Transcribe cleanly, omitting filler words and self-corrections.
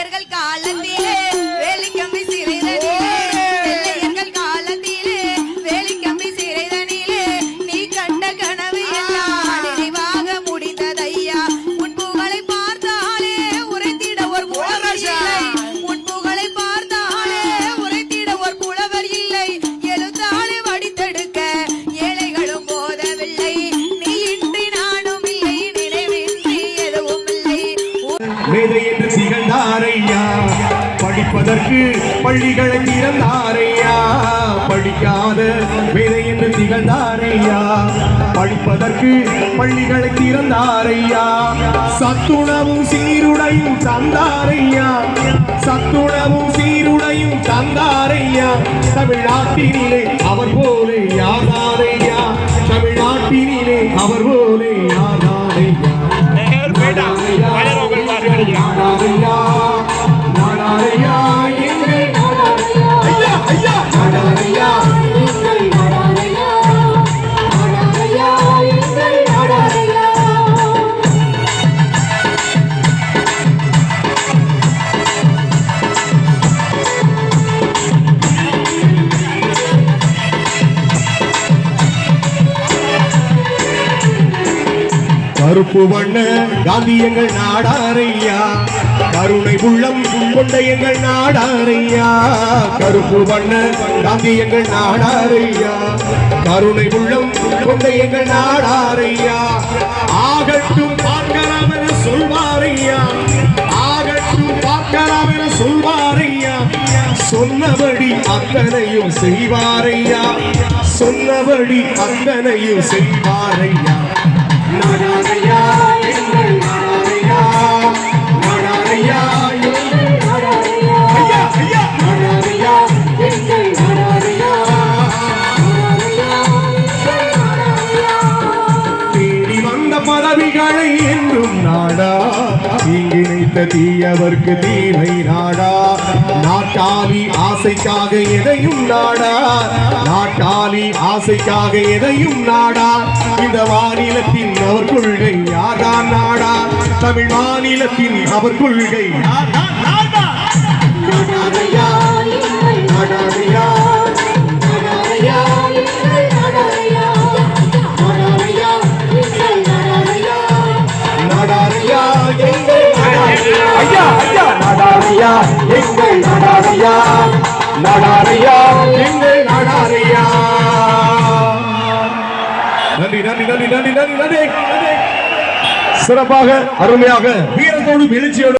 வெள்ளையர்கள் காலத்திலே வேலிக்கம்பி சிறைதனிலே வெள்ளையர்கள் காலத்திலே வேலிக்கம்பி சிறைதனிலே நீ கண்ட கனவு எல்லாம் நினைவாக முடிந்ததையா உன் புகழை பார்த்தாலே உரைத்திட ஒரு புலவர் இல்லை உன் புகழை பார்த்தாலே உரைத்திட ஒரு புலவர் இல்லை எழுத்தாலே வடித்தெடுக்க ஏழைகளும் போதவில்லை நீ இன்றி நானும் இல்லை நினைவின்றி எதுவும் இல்லை மேதை என்று திகழ்ந்தாரையா படிப்பதற்கு பள்ளிகளை திறந்தாரையா படிக்காத மேதை என்று திகழ்ந்தாரையா படிப்பதற்கு பள்ளிகளை திறந்தாரையா சத்துணவும் சீருடையும் தந்தாரையா சத்துணவும் சீருடையும் தந்தாரையா தமிழ்நாட்டினிலே அவர் போலே யாராரையா தமிழ்நாட்டினிலே அவர் போலே யாராரையா கருப்பு வண்ண காந்தி எங்கள் நாடாரையா கருணை உள்ளம் கொண்ட எங்கள் நாடாரையா கருப்பு வண்ண காந்தி எங்கள் நாடாரையா கருணை உள்ளம் கொண்ட எங்கள் நாடாரையா ஆகட்டும் பார்க்கலாம் என சொல்வாரையா ஆகட்டும் பார்க்கலாம் என சொல்வாரையா சொன்னபடி அத்தனையும் செய்வாரையா சொன்னபடி அத்தனையும் செய்வாரையா நாடாரையா எங்கள் நாடாரையா நாடாரையா எங்கள் நாடாரையா ஐயா ஐயா நாடாரையா எங்கள் நாடாரையா நாடாரையா எங்கள் நாடாரையா தேடி வந்த பதவிகளை என்றும் நாடா இங்கு நினைத்த தீயவர்க்கு தீமை நாடா நாட்டாளி ஆசைக்காக எதையும் நாடா நாட்டாளி ஆசைக்காக எதையும் நாடா இந்த மாநிலத்தின் அவர் கொள்கை யார்தான் நாடா தமிழ் மாநிலத்தின் அவர் கொள்கை யார்தான் நாடா நாடாரையா நாடாரையா நாடாரையா நாடாரையா நாடாரையா நாடாரையா எங்கள் நாடாரையா ஐயா ஐயா நாடாரையா எங்கள் நாடாரையா நாடாரையா எங்கள் நாடாரையா நன்றி நன்றி நன்றி நன்றி நன்றி நன்றி சிறப்பாக அருமையாக வீரத்தோடு எழுச்சியோடு